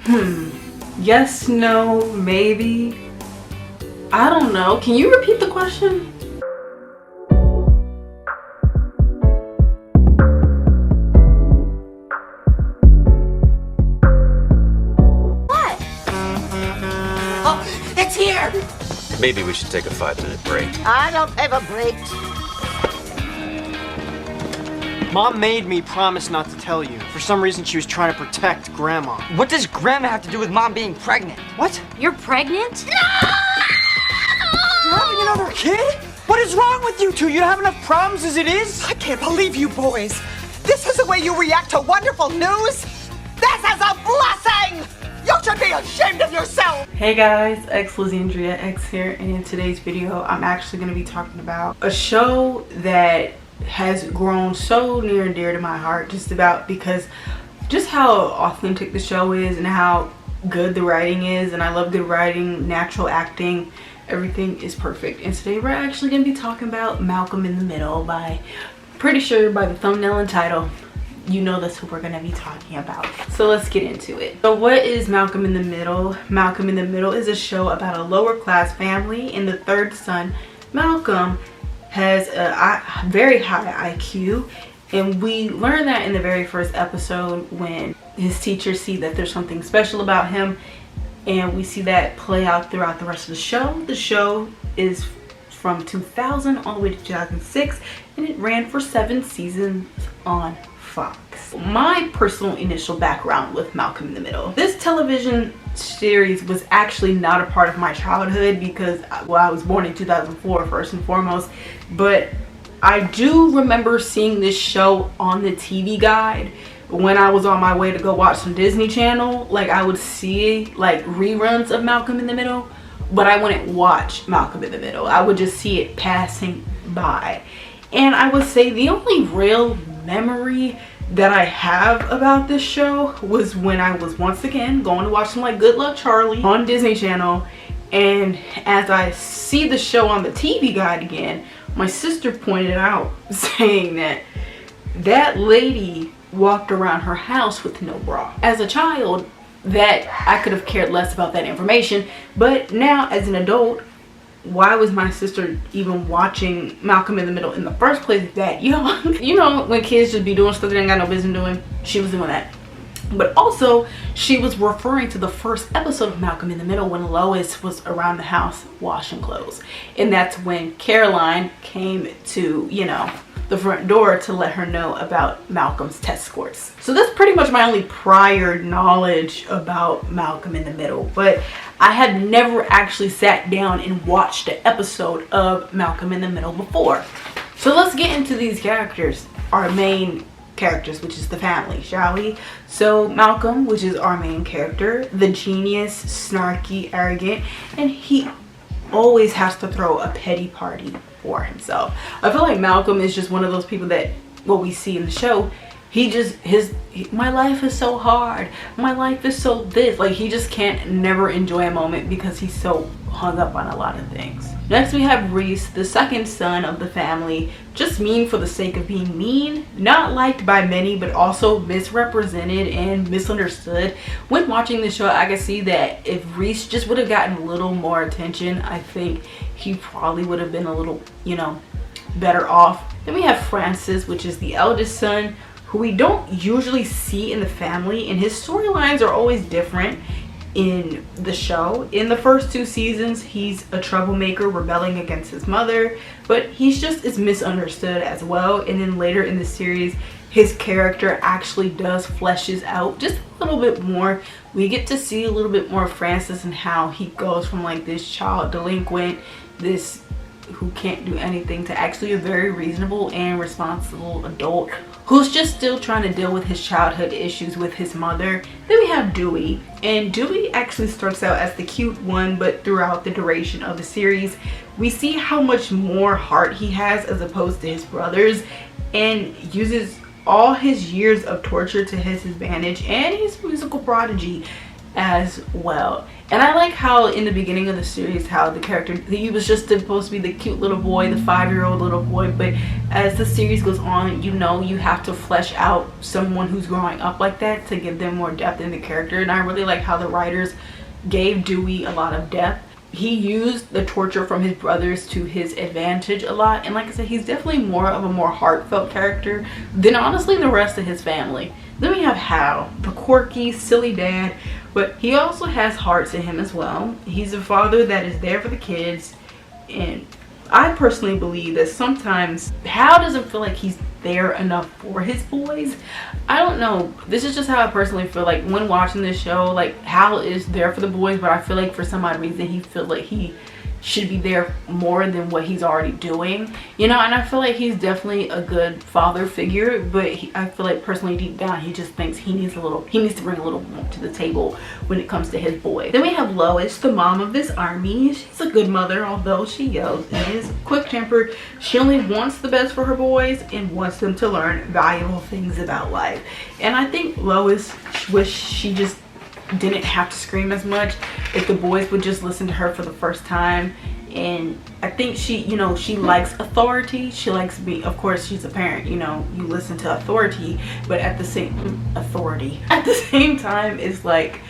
Yes, no, maybe. I don't know. Can you repeat the question? What? Oh, it's here! Maybe we should take a 5-minute break. I don't have a break. Mom made me promise not to tell you. For some reason, she was trying to protect Grandma. What does Grandma have to do with Mom being pregnant? What? You're pregnant? You're having another kid? What is wrong with you two? You don't have enough problems as it is? I can't believe you boys. This is the way you react to wonderful news? This is a blessing! You should be ashamed of yourself! Hey guys, Lizandria X here, and in today's video I'm actually going to be talking about a show that has grown so near and dear to my heart, because how authentic the show is and how good the writing is. And I love good writing, natural acting, everything is perfect. And today we're actually going to be talking about Malcolm in the Middle. Pretty sure by the thumbnail and title you know that's what we're going to be talking about. So let's get into it. So what is Malcolm in the Middle? Malcolm in the Middle is a show about a lower class family, and the third son, Malcolm, has a very high IQ, and we learn that in the very first episode when his teachers see that there's something special about him, and we see that play out throughout the rest of the show. The show is from 2000 all the way to 2006, and it ran for 7 seasons on Fox. My personal initial background with Malcolm in the Middle. This television series was actually not a part of my childhood because, well, I was born in 2004 first and foremost, but I do remember seeing this show on the TV Guide when I was on my way to go watch some Disney Channel. Like, I would see like reruns of Malcolm in the Middle, but I wouldn't watch Malcolm in the Middle. I would just see it passing by. And I would say the only real memory that I have about this show was when I was once again going to watch some like Good Luck Charlie on Disney Channel, and as I see the show on the TV Guide again, my sister pointed out saying that that lady walked around her house with no bra. As a child, that I could have cared less about that information, but now as an adult, why was my sister even watching Malcolm in the Middle in the first place that young? You know, when kids just be doing stuff they ain't got no business doing, she was doing that. But also, she was referring to the first episode of Malcolm in the Middle when Lois was around the house washing clothes. And that's when Caroline came to, you know, the front door to let her know about Malcolm's test scores. So that's pretty much my only prior knowledge about Malcolm in the Middle. But I had never actually sat down and watched an episode of Malcolm in the Middle before. So let's get into these characters, our main characters, which is the family, shall we? So Malcolm, which is our main character, the genius, snarky, arrogant, and he always has to throw a petty party for himself. I feel like Malcolm is just one of those people that, what we see in the show, my life is so hard, my life is so this, like he just can't never enjoy a moment because he's so hung up on a lot of things. Next we have Reese, the second son of the family, just mean for the sake of being mean, not liked by many but also misrepresented and misunderstood. When watching the show, I could see that if Reese just would have gotten a little more attention, I think he probably would have been a little, you know, better off. Then we have Francis, which is the eldest son, who we don't usually see in the family, and his storylines are always different in the show. In the first 2 seasons, he's a troublemaker rebelling against his mother, but he's just as misunderstood as well. And then later in the series, his character actually does fleshes out just a little bit more. We get to see a little bit more of Francis and how he goes from like this child delinquent, this who can't do anything, to actually a very reasonable and responsible adult who's just still trying to deal with his childhood issues with his mother. Then we have Dewey, and Dewey actually starts out as the cute one, but throughout the duration of the series we see how much more heart he has as opposed to his brothers, and uses all his years of torture to his advantage, and his musical prodigy as well. And I like how in the beginning of the series, how the character, he was just supposed to be the cute little boy, the 5-year-old little boy, but as the series goes on, you know, you have to flesh out someone who's growing up like that to give them more depth in the character. And I really like how the writers gave Dewey a lot of depth. He used the torture from his brothers to his advantage a lot, and like I said, he's definitely more of a more heartfelt character than honestly the rest of his family. Then we have Hal, the quirky, silly dad, but he also has heart to him as well. He's a father that is there for the kids, and I personally believe that sometimes Hal doesn't feel like he's there enough for his boys. I don't know, this is just how I personally feel. Like when watching this show, like Hal is there for the boys, but I feel like for some odd reason he feels like he should be there more than what he's already doing, you know. And I feel like he's definitely a good father figure, but I feel like personally deep down he just thinks he needs to bring a little more to the table when it comes to his boy. Then we have Lois, the mom of this army. She's a good mother, although she yells and is quick-tempered. She only wants the best for her boys and wants them to learn valuable things about life. And I think Lois wish she just didn't have to scream as much if the boys would just listen to her for the first time. And I think she, you know, she likes authority. She likes being, of course she's a parent, you know, you listen to authority, but at the same time it's like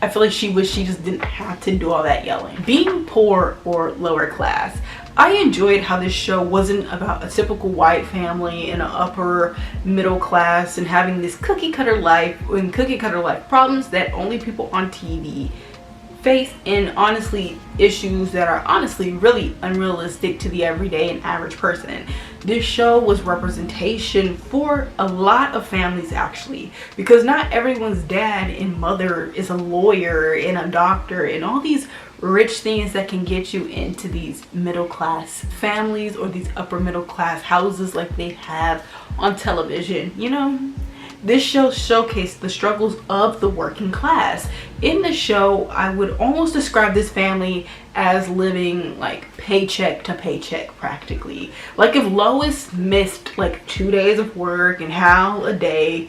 I feel like she wish she just didn't have to do all that yelling. Being poor or lower class, I enjoyed how this show wasn't about a typical white family in an upper middle class and having this cookie cutter life and cookie cutter life problems that only people on TV face, and honestly issues that are honestly really unrealistic to the everyday and average person. This show was representation for a lot of families actually, because not everyone's dad and mother is a lawyer and a doctor and all these rich things that can get you into these middle class families or these upper middle class houses like they have on television, you know. This show showcased the struggles of the working class. In the show, I would almost describe this family as living like paycheck to paycheck practically. Like if Lois missed like 2 days of work and Hal a day,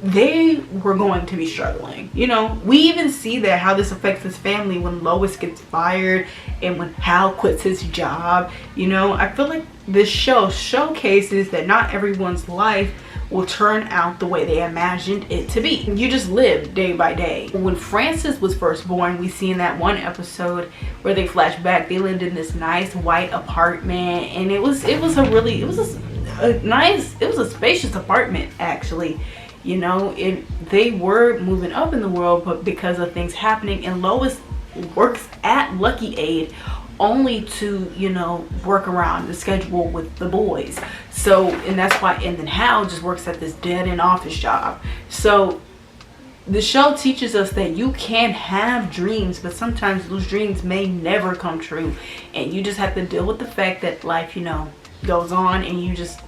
they were going to be struggling. You know, we even see that how this affects this family when Lois gets fired and when Hal quits his job. You know, I feel like this show showcases that not everyone's life will turn out the way they imagined it to be. You just live day by day. When Frances was first born, we see in that one episode where they flash back, they lived in this nice white apartment, and it was a spacious apartment actually. You know, they were moving up in the world, but because of things happening, and Lois works at Lucky Aid only to, you know, work around the schedule with the boys. So, and that's why, and then Hal just works at this dead-end office job. So the show teaches us that you can have dreams, but sometimes those dreams may never come true, and you just have to deal with the fact that life, you know, goes on, and you just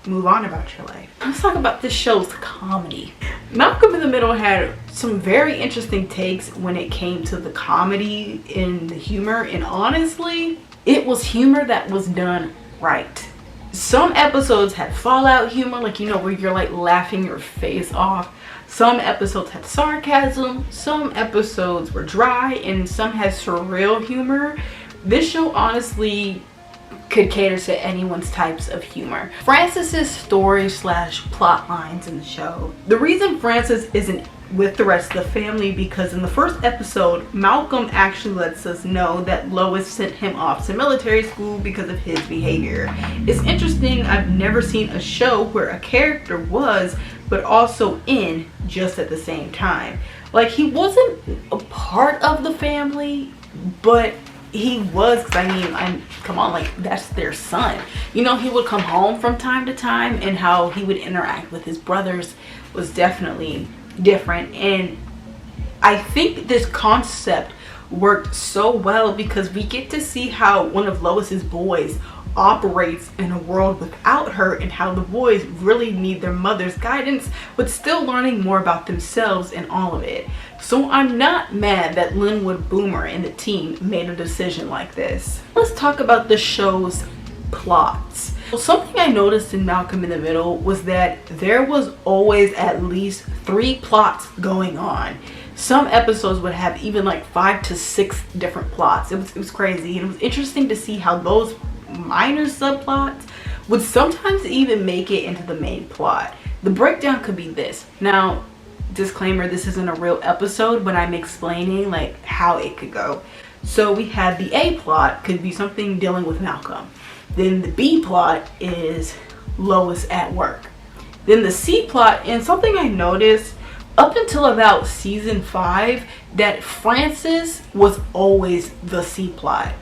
move on about your life. Let's talk about this show's comedy. Malcolm in the Middle had some very interesting takes when it came to the comedy and the humor, and honestly, it was humor that was done right. Some episodes had fallout humor, like, you know, where you're like laughing your face off. Some episodes had sarcasm, some episodes were dry, and some had surreal humor. This show honestly could cater to anyone's types of humor. Frances's story / plot lines in the show. The reason Frances isn't with the rest of the family because in the first episode, Malcolm actually lets us know that Lois sent him off to military school because of his behavior. It's interesting, I've never seen a show where a character was but also in just at the same time. Like, he wasn't a part of the family, but he was, because I mean, come on, like, that's their son. You know, he would come home from time to time, and how he would interact with his brothers was definitely different. And I think this concept worked so well because we get to see how one of Lois's boys operates in a world without her, and how the boys really need their mother's guidance but still learning more about themselves in all of it. So I'm not mad that Linwood Boomer and the team made a decision like this. Let's talk about the show's plots. Well, something I noticed in Malcolm in the Middle was that there was always at least 3 plots going on. some episodes would have even like 5 to 6 different plots. It was crazy, and it was interesting to see how those minor subplots would sometimes even make it into the main plot. The breakdown could be this. Now, disclaimer, this isn't a real episode, but I'm explaining like how it could go. So we have the A plot could be something dealing with Malcolm. Then the B plot is Lois at work. Then the C plot, and something I noticed up until about season 5, that Francis was always the C plot.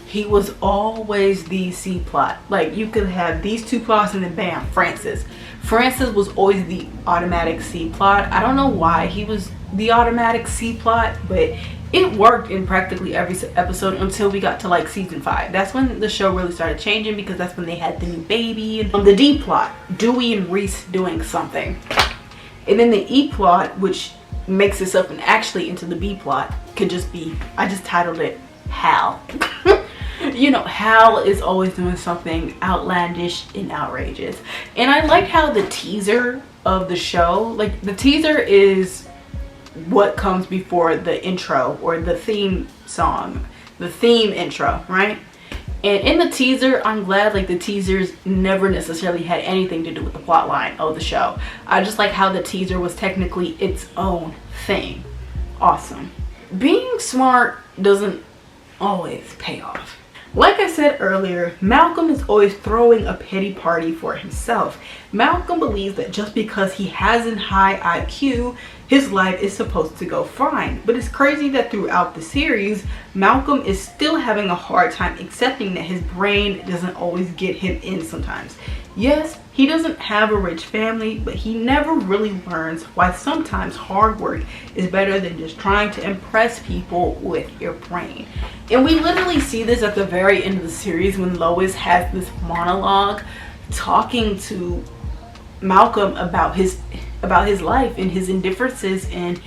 He was always the C plot. Like, you could have these two plots and then bam, Francis. Francis was always the automatic C plot. I don't know why he was the automatic C plot, but it worked in practically every episode until we got to like season 5. That's when the show really started changing, because that's when they had the new baby. And the D plot, Dewey and Reese doing something. And then the E plot, which makes itself and actually into the B plot, could just be, I just titled it Hal. You know, Hal is always doing something outlandish and outrageous. And I like how the teaser of the show, like the teaser is what comes before the intro or the theme song, the theme intro, right? And in the teaser, I'm glad like the teasers never necessarily had anything to do with the plot line of the show. I just like how the teaser was technically its own thing. Awesome. Being smart doesn't always pay off. Like I said earlier, Malcolm is always throwing a pity party for himself. Malcolm believes that just because he has a high IQ, his life is supposed to go fine. But it's crazy that throughout the series, Malcolm is still having a hard time accepting that his brain doesn't always get him in sometimes. Yes, he doesn't have a rich family, but he never really learns why sometimes hard work is better than just trying to impress people with your brain. And we literally see this at the very end of the series when Lois has this monologue talking to Malcolm about his life and his indifferences and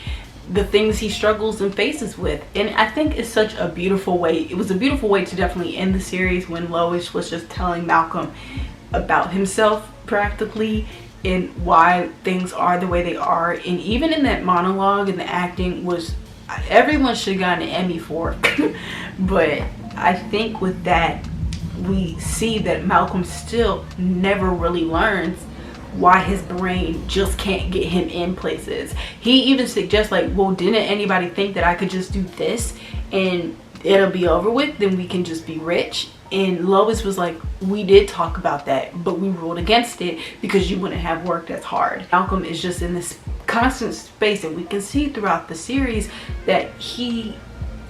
the things he struggles and faces with. And I think it's such a beautiful way. It was a beautiful way to definitely end the series when Lois was just telling Malcolm about himself practically and why things are the way they are. And even in that monologue and the acting was, everyone should have gotten an Emmy for it. But I think with that we see that Malcolm still never really learns why his brain just can't get him in places. He even suggests like, well, didn't anybody think that I could just do this and it'll be over with, then we can just be rich? And Lois was like, we did talk about that, but we ruled against it because you wouldn't have worked as hard. Malcolm is just in this constant space, and we can see throughout the series that he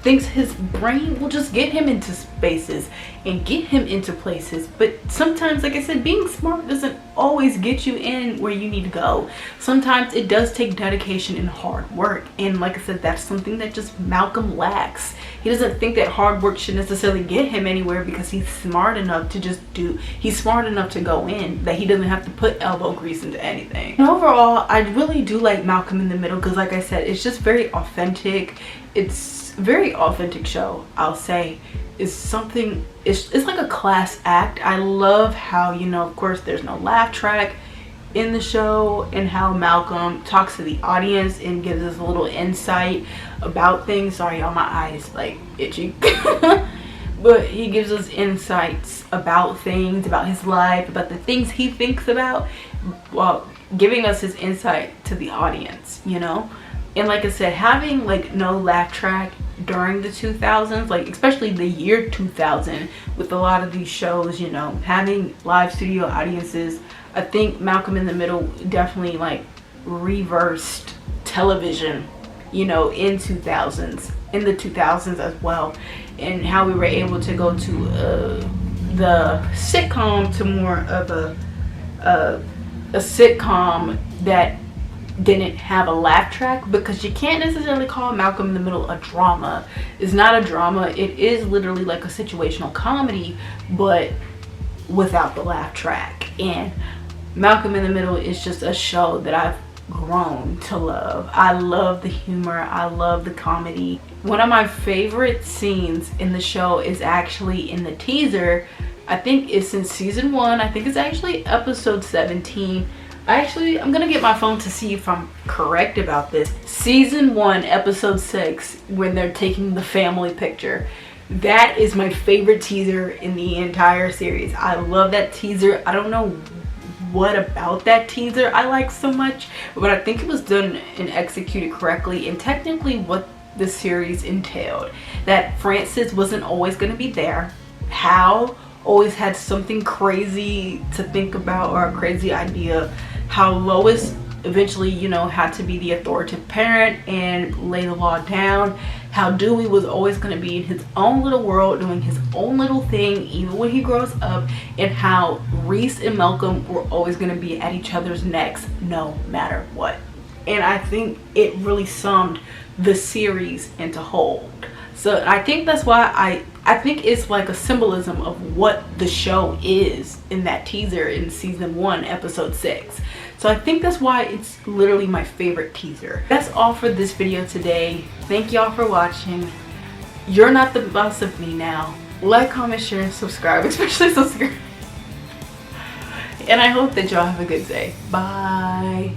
thinks his brain will just get him into spaces and get him into places. But sometimes, like I said, being smart doesn't always get you in where you need to go. Sometimes it does take dedication and hard work. And like I said, that's something that just Malcolm lacks. He doesn't think that hard work should necessarily get him anywhere because he's smart enough to just he's smart enough to go in, that he doesn't have to put elbow grease into anything. And overall, I really do like Malcolm in the Middle because like I said, it's just very authentic. It's a very authentic show, I'll say. It's something, it's like a class act. I love how, you know, of course there's no laugh track in the show, and how Malcolm talks to the audience and gives us a little insight about things. Sorry y'all, my eyes like itchy. But he gives us insights about things, about his life, about the things he thinks about, while giving us his insight to the audience, you know. And like I said, having like no laugh track during the 2000s, like especially the year 2000, with a lot of these shows, you know, having live studio audiences, I think Malcolm in the Middle definitely like reversed television, you know, in the 2000s as well, and how we were able to go to the sitcom to more of a sitcom that didn't have a laugh track, because you can't necessarily call Malcolm in the Middle a drama. It's not a drama. It is literally like a situational comedy, but without the laugh track. And Malcolm in the Middle is just a show that I've grown to love. I love the humor. I love the comedy. One of my favorite scenes in the show is actually in the teaser. I think it's in season 1. I think it's actually episode 17. I'm gonna get my phone to see if I'm correct about this. Season 1, episode 6, when they're taking the family picture. That is my favorite teaser in the entire series. I love that teaser. I don't know what about that teaser I like so much, but I think it was done and executed correctly, and technically what the series entailed. That Francis wasn't always going to be there. Hal always had something crazy to think about, or a crazy idea. How Lois eventually, you know, had to be the authoritative parent and lay the law down. How Dewey was always going to be in his own little world doing his own little thing even when he grows up, and how Reese and Malcolm were always going to be at each other's necks no matter what. And I think it really summed the series into whole. So I think that's why I think it's like a symbolism of what the show is in that teaser in season 1, episode 6. So I think that's why it's literally my favorite teaser. That's all for this video today. Thank y'all for watching. You're not the boss of me now. Like, comment, share, and subscribe, especially subscribe. And I hope that y'all have a good day. Bye.